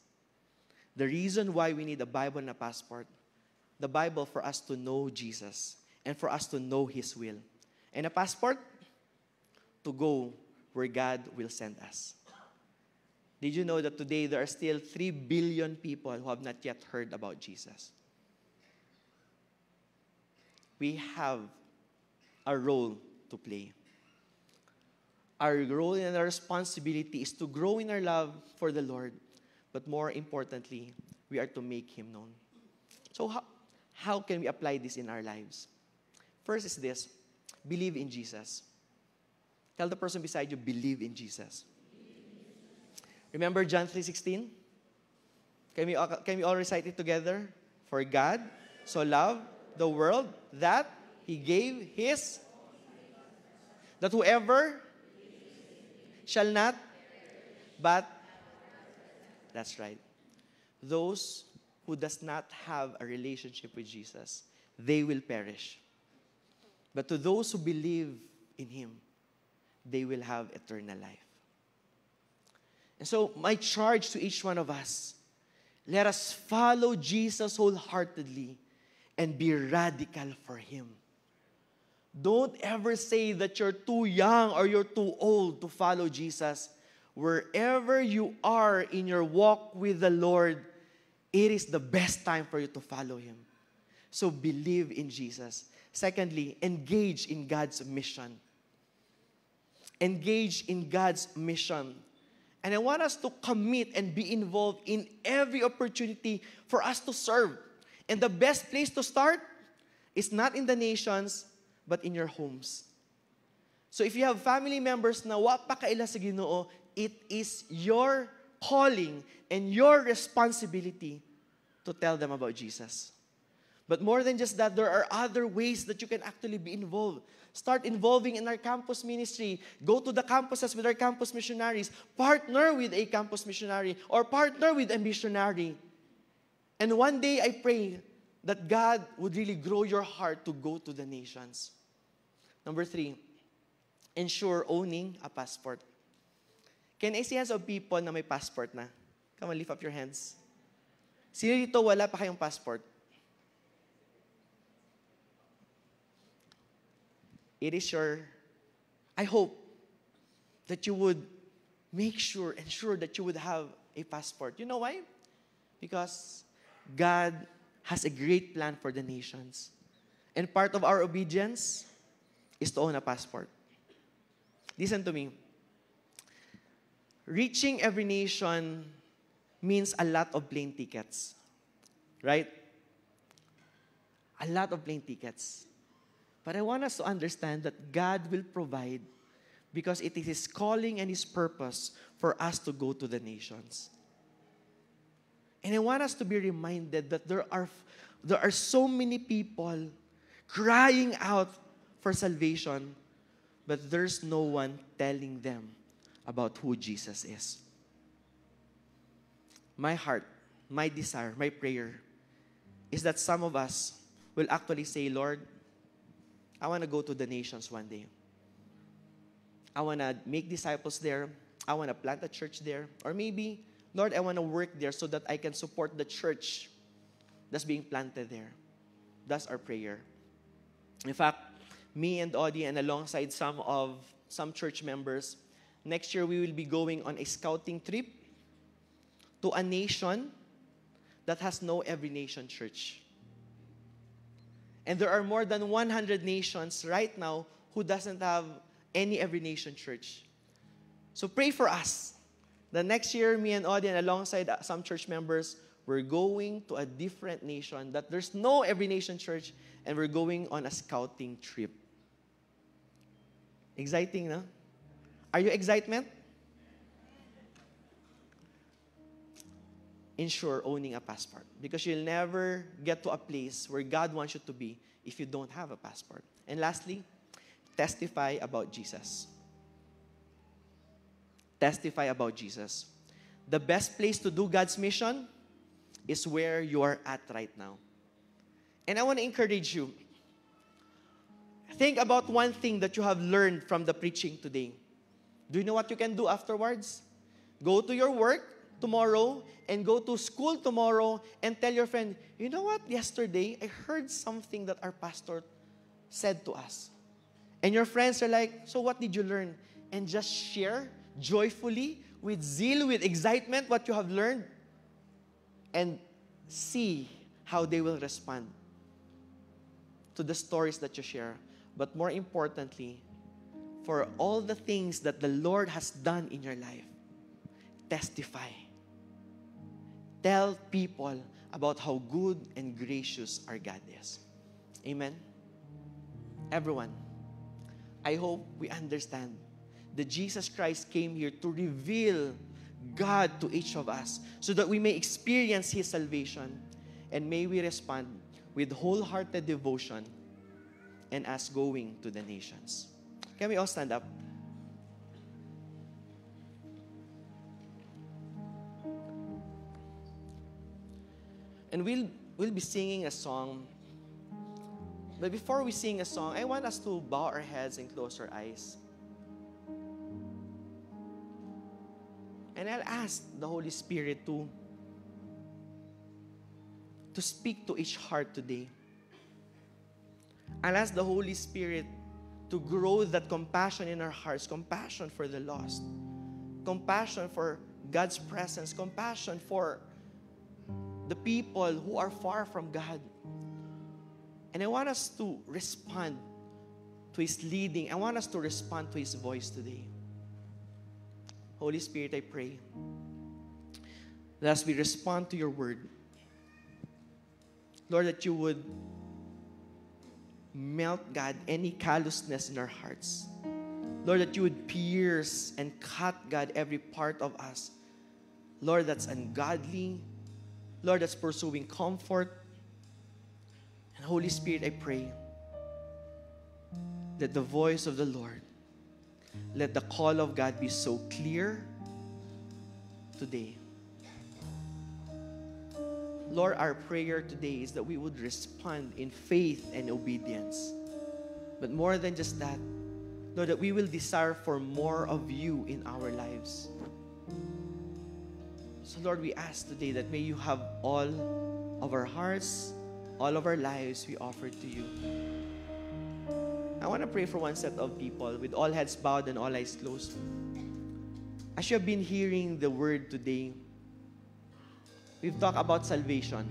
The reason why we need a Bible and a passport. The Bible for us to know Jesus and for us to know His will. And a passport to go where God will send us. Did you know that today there are still 3 billion people who have not yet heard about Jesus? We have a role to play. Our role and our responsibility is to grow in our love for the Lord, but more importantly, we are to make Him known. So how can we apply this in our lives? First is this: believe in Jesus. Tell the person beside you, believe in Jesus. Remember John 3:16? Can we all recite it together? For God so loved the world that He gave His, that whoever shall not, but, that's right. Those who does not have a relationship with Jesus, they will perish. But to those who believe in Him, they will have eternal life. And so, my charge to each one of us, let us follow Jesus wholeheartedly and be radical for Him. Don't ever say that you're too young or you're too old to follow Jesus. Wherever you are in your walk with the Lord, it is the best time for you to follow Him. So believe in Jesus. Secondly, engage in God's mission. Engage in God's mission. And I want us to commit and be involved in every opportunity for us to serve. And the best place to start is not in the nations, but in your homes. So if you have family members na wa pa kaila sa Ginoo, it is your calling and your responsibility to tell them about Jesus. But more than just that, there are other ways that you can actually be involved. Start involving in our campus ministry. Go to the campuses with our campus missionaries. Partner with a campus missionary or partner with a missionary. And one day, I pray that God would really grow your heart to go to the nations. Number 3, ensure owning a passport. Can I see hands of people na may passport na? Come on, lift up your hands. Sino dito wala pa kayong passport? It is I hope that you would ensure that you would have a passport. You know why? Because God has a great plan for the nations. And part of our obedience is to own a passport. Listen to me. Reaching every nation means a lot of plane tickets. Right? A lot of plane tickets. But I want us to understand that God will provide because it is His calling and His purpose for us to go to the nations. And I want us to be reminded that there are so many people crying out for salvation, but there's no one telling them about who Jesus is. My heart, my desire, my prayer is that some of us will actually say, Lord, I want to go to the nations one day. I want to make disciples there. I want to plant a church there. Or maybe, Lord, I want to work there so that I can support the church that's being planted there. That's our prayer. In fact, me and Audie and alongside some church members, next year we will be going on a scouting trip to a nation that has no every nation church. And there are more than 100 nations right now who doesn't have any Every Nation church. So pray for us. The next year, me and Audie, alongside some church members, we're going to a different nation that there's no Every Nation church, and we're going on a scouting trip. Exciting, no? Are you excitement? Ensure owning a passport, because you'll never get to a place where God wants you to be if you don't have a passport. And lastly, testify about Jesus. Testify about Jesus. The best place to do God's mission is where you are at right now. And I want to encourage you. Think about one thing that you have learned from the preaching today. Do you know what you can do afterwards? Go to your work tomorrow and go to school tomorrow and tell your friend, you know what, yesterday I heard something that our pastor said to us. And your friends are like, so what did you learn? And just share joyfully, with zeal, with excitement, what you have learned, and see how they will respond to the stories that you share. But more importantly, for all the things that the Lord has done in your life, testify. Tell people about how good and gracious our God is. Amen? Everyone, I hope we understand that Jesus Christ came here to reveal God to each of us so that we may experience His salvation, and may we respond with wholehearted devotion and us going to the nations. Can we all stand up? And we'll be singing a song. But before we sing a song, I want us to bow our heads and close our eyes. And I'll ask the Holy Spirit to speak to each heart today. I'll ask the Holy Spirit to grow that compassion in our hearts, compassion for the lost, compassion for God's presence, compassion for the people who are far from God. And I want us to respond to His leading. I want us to respond to His voice today. Holy Spirit, I pray that as we respond to your word, Lord, that you would melt, God, any callousness in our hearts. Lord, that you would pierce and cut, God, every part of us. Lord, that's ungodly. Lord, that's pursuing comfort. And Holy Spirit, I pray that the voice of the Lord, let the call of God be so clear today. Lord, our prayer today is that we would respond in faith and obedience. But more than just that, Lord, that we will desire for more of you in our lives. So Lord, we ask today that may you have all of our hearts, all of our lives we offer to you. I want to pray for one set of people with all heads bowed and all eyes closed. As you have been hearing the word today, we've talked about salvation.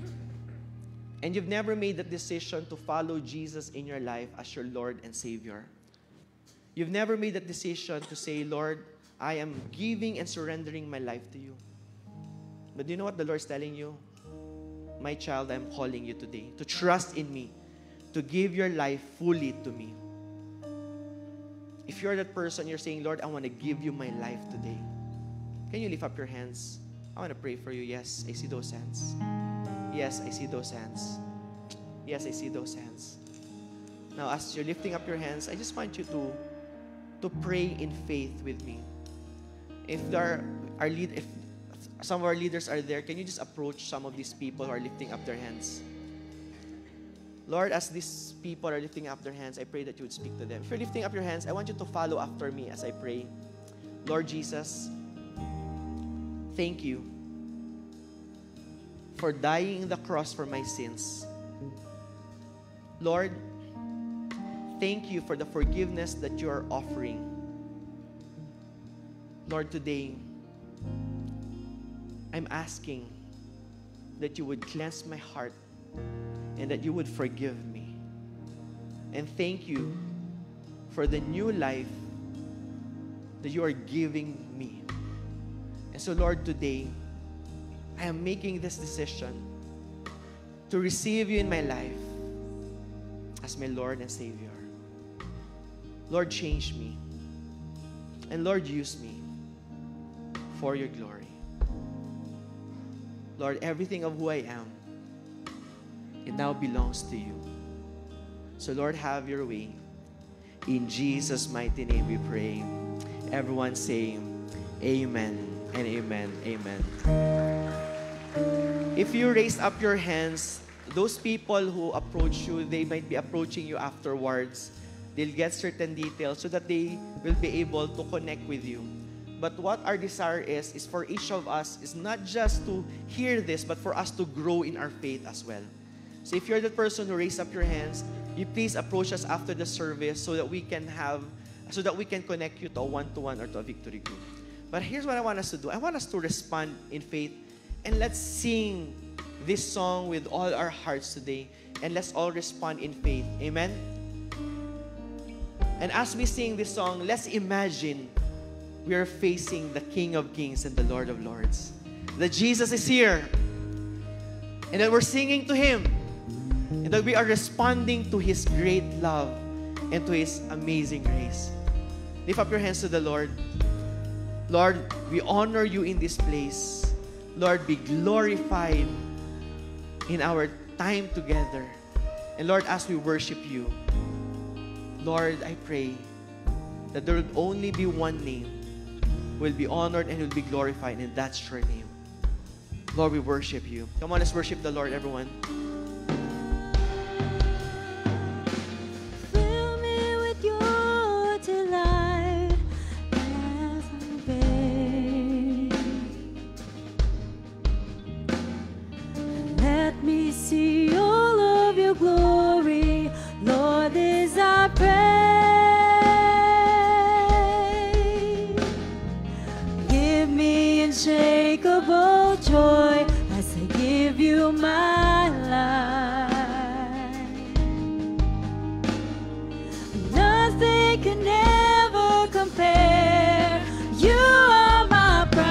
And you've never made the decision to follow Jesus in your life as your Lord and Savior. You've never made that decision to say, Lord, I am giving and surrendering my life to you. But do you know what the Lord's telling you? My child, I'm calling you today to trust in me, to give your life fully to me. If you're that person, you're saying, Lord, I want to give you my life today. Can you lift up your hands? I want to pray for you. Yes, I see those hands. Yes, I see those hands. Yes, I see those hands. Now, as you're lifting up your hands, I just want you to pray in faith with me. If some of our leaders are there, can you just approach some of these people who are lifting up their hands? Lord, as these people are lifting up their hands, I pray that you would speak to them. If you're lifting up your hands, I want you to follow after me as I pray. Lord Jesus, thank you for dying on the cross for my sins. Lord, thank you for the forgiveness that you are offering. Lord, today, I'm asking that you would cleanse my heart and that you would forgive me. And thank you for the new life that you are giving me. And so, Lord, today, I am making this decision to receive you in my life as my Lord and Savior. Lord, change me. And Lord, use me for your glory. Lord, everything of who I am, it now belongs to you. So Lord, have your way. In Jesus' mighty name we pray. Everyone say amen and amen. Amen. If you raise up your hands, those people who approach you, they might be approaching you afterwards. They'll get certain details so that they will be able to connect with you. But what our desire is for each of us is not just to hear this, but for us to grow in our faith as well. So if you're the person who raised up your hands, you please approach us after the service so that we can connect you to a one-to-one or to a victory group. But here's what I want us to do. I want us to respond in faith, and let's sing this song with all our hearts today, and let's all respond in faith. Amen? And as we sing this song, let's imagine we are facing the King of Kings and the Lord of Lords. That Jesus is here, and that we're singing to Him, and that we are responding to His great love and to His amazing grace. Lift up your hands to the Lord. Lord, we honor you in this place. Lord, be glorified in our time together. And Lord, as we worship you, Lord, I pray that there will only be one name will be honored and will be glorified, and that's your name. Lord, we worship you. Come on, let's worship the Lord, everyone. Fill me with your delight as I obey. Let me see all of your glory, Lord, this I pray. Give me unshakable joy as I give you my life. Nothing can ever compare. You are my prize.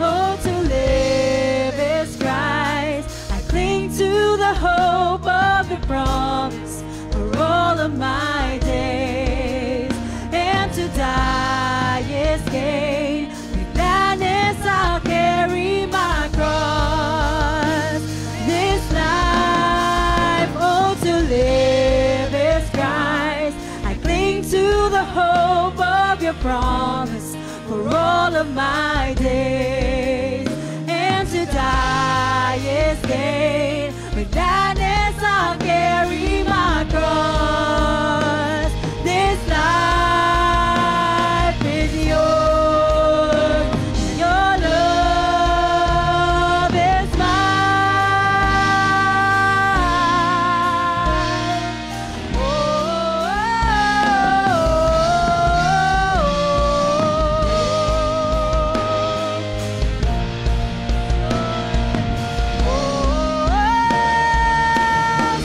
Oh, to live is Christ. I cling to the hope of the promise for all of my days, and to die is gain. With gladness I'll carry my cross. This life, oh, to live is Christ. I cling to the hope of your promise for all of my days, and to die is gain. With gladness I'll carry my cross. This life is yours. Your love is mine. Oh,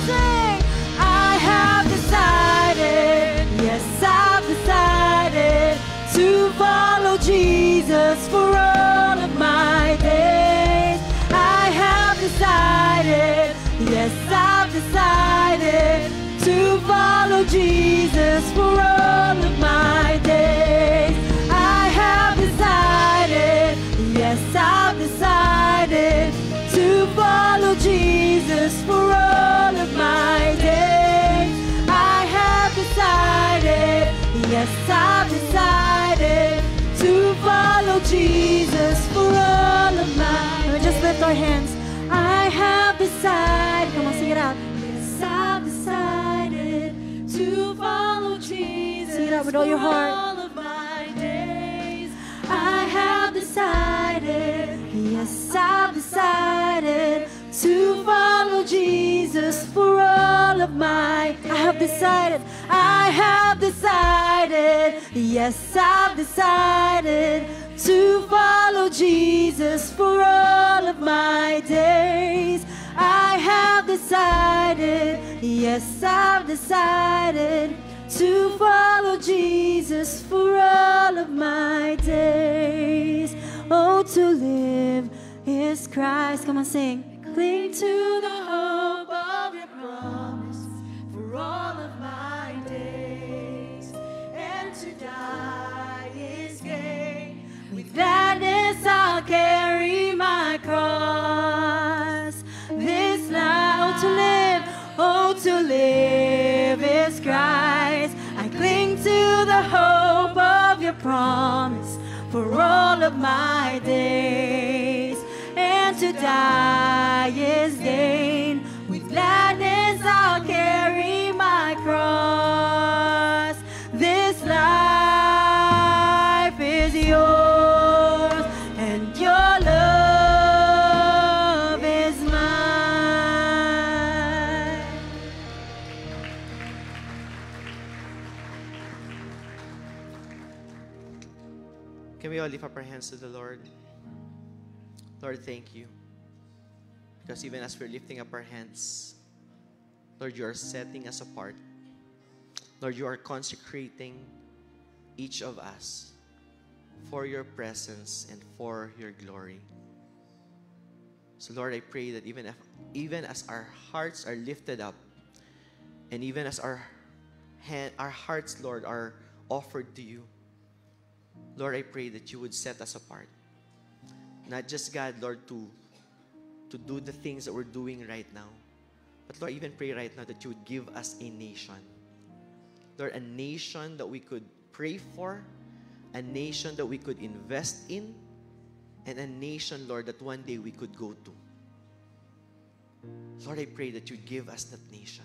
sing. I have decided, yes, I've decided to follow Jesus for all of my days. I have decided, yes, I've decided to follow Jesus for all of my days. I have decided, yes, I've decided to follow Jesus for all of my days. I have decided, yes, I've decided to follow Jesus for all of my. Just lift our hands. I have decided. Come on, sing it out. Yes, I've decided to follow Jesus. Sing it out with all your heart. For all of my days. I have decided. Yes, I've decided to follow Jesus for all of my. I have decided. I have decided. Yes, I've decided to follow Jesus for all of my days. I have decided, yes, I've decided to follow Jesus for all of my days. Oh, to live is Christ. Come on, sing. Cling to the hope of your promise for all of my days, and to die is gain. With gladness I'll carry my cross. This life, oh, to live is Christ. I cling to the hope of your promise for all of my days, and to die is gain. With gladness I'll carry my cross. This life is yours, and your love is mine. Can we all lift up our hands to the Lord? Lord, thank you. Because even as we're lifting up our hands, Lord, you are setting us apart. Lord, you are consecrating each of us for your presence and for your glory. So Lord, I pray that even as our hearts are lifted up, and even as our hearts, Lord, are offered to you, Lord, I pray that you would set us apart. Not just, God, Lord, to do the things that we're doing right now, but Lord, even pray right now that you would give us a nation. Lord, a nation that we could pray for, a nation that we could invest in, and a nation, Lord, that one day we could go to. Lord, I pray that you give us that nation.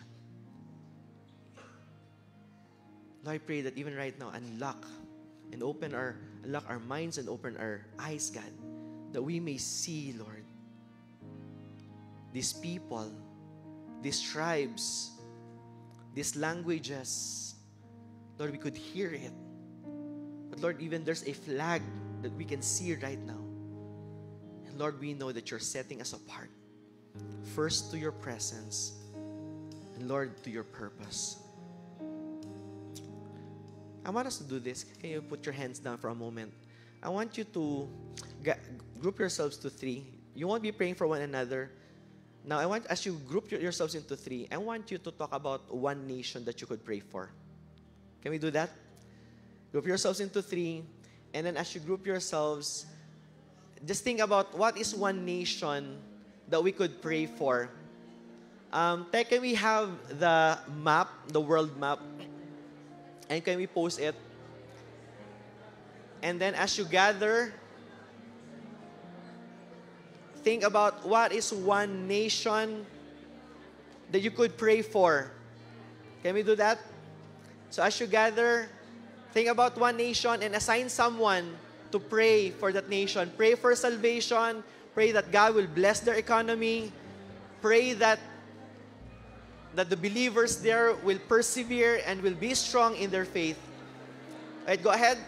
Lord, I pray that even right now, unlock our minds and open our eyes, God, that we may see, Lord, these people, these tribes, these languages. Lord, we could hear it. But Lord, even there's a flag that we can see right now. And Lord, we know that you're setting us apart. First to your presence, and Lord, to your purpose. I want us to do this. Can you put your hands down for a moment? I want you to group yourselves to 3. You won't be praying for one another. Now, as you group yourselves into 3, I want you to talk about one nation that you could pray for. Can we do that? Group yourselves into 3, and then as you group yourselves, just think about what is one nation that we could pray for. Can we have the map, the world map, and can we post it? And then as you gather, think about what is one nation that you could pray for. Can we do that? So as you gather, think about one nation and assign someone to pray for that nation. Pray for salvation. Pray that God will bless their economy. Pray that the believers there will persevere and will be strong in their faith. All right, go ahead.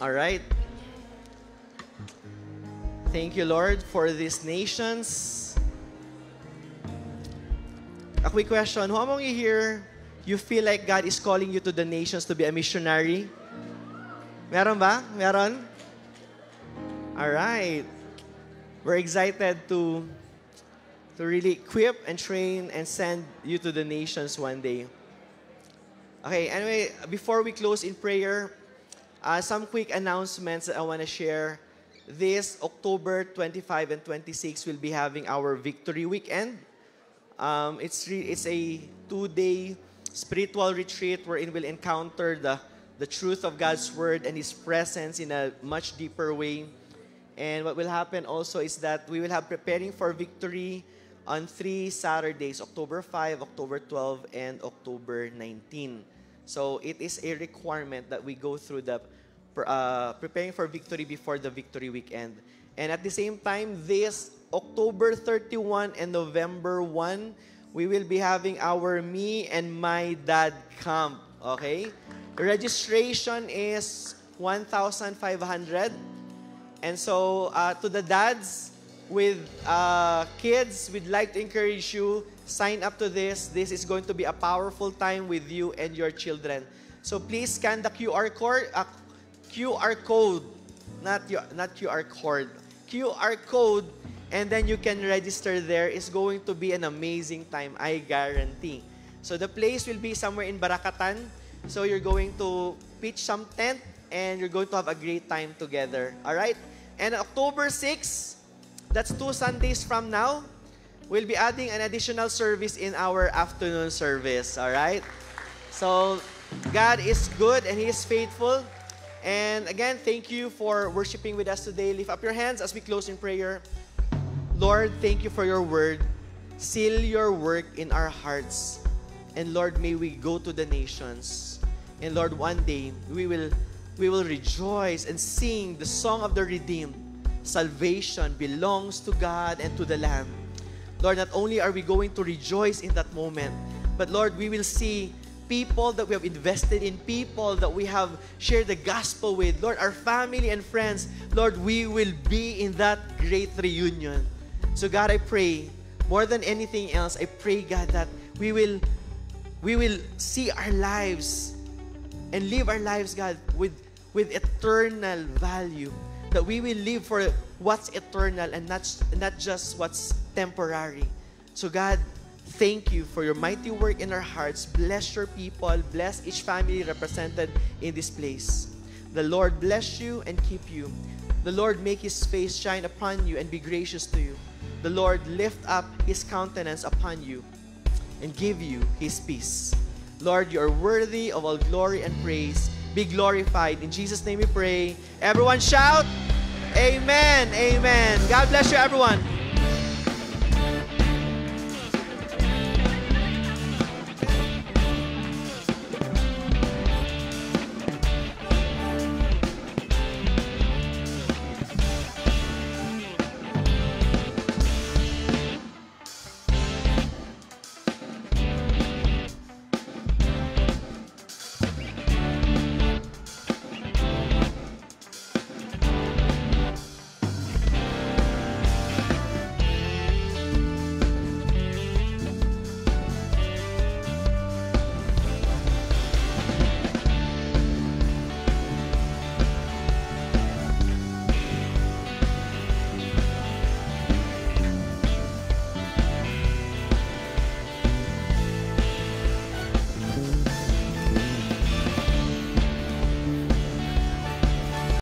All right. Thank you, Lord, for these nations. A quick question. Who among you here, you feel like God is calling you to the nations to be a missionary? Meron ba? Meron? All right. We're excited to really equip and train and send you to the nations one day. Okay, anyway, before we close in prayer, some quick announcements that I want to share. This October 25 and 26 we'll be having our Victory Weekend. It's a 2-day spiritual retreat wherein we'll encounter the truth of God's Word and His presence in a much deeper way. And what will happen also is that we will have Preparing for Victory on 3 Saturdays, October 5, October 12, and October 19. So it is a requirement that we go through the Preparing for Victory before the Victory Weekend. And at the same time, this October 31 and November 1, we will be having our Me and My Dad Camp. Okay? Registration is 1,500. And so, to the dads with kids, we'd like to encourage you, sign up to this. This is going to be a powerful time with you and your children. So please scan the QR code, not QR code, QR code, and then you can register there. It's going to be an amazing time, I guarantee. So the place will be somewhere in Barakatan. So you're going to pitch some tent, and you're going to have a great time together. All right? And October 6, that's 2 Sundays from now, we'll be adding an additional service in our afternoon service. All right? So God is good and He is faithful. And again, thank you for worshiping with us today. Lift up your hands as we close in prayer. Lord, thank you for your word. Seal your work in our hearts. And Lord, may we go to the nations. And Lord, one day, we will rejoice and sing the song of the redeemed. Salvation belongs to God and to the Lamb. Lord, not only are we going to rejoice in that moment, but Lord, we will see people that we have invested in, people that we have shared the gospel with. Lord, our family and friends, Lord, we will be in that great reunion. So God, I pray, more than anything else, I pray, God, that we will see our lives and live our lives, God, with eternal value. That we will live for what's eternal and not just what's temporary. So God, thank you for your mighty work in our hearts. Bless your people. Bless each family represented in this place. The Lord bless you and keep you. The Lord make His face shine upon you and be gracious to you. The Lord lift up His countenance upon you and give you His peace. Lord, you are worthy of all glory and praise. Be glorified. In Jesus' name we pray. Everyone shout, Amen. Amen. God bless you, everyone.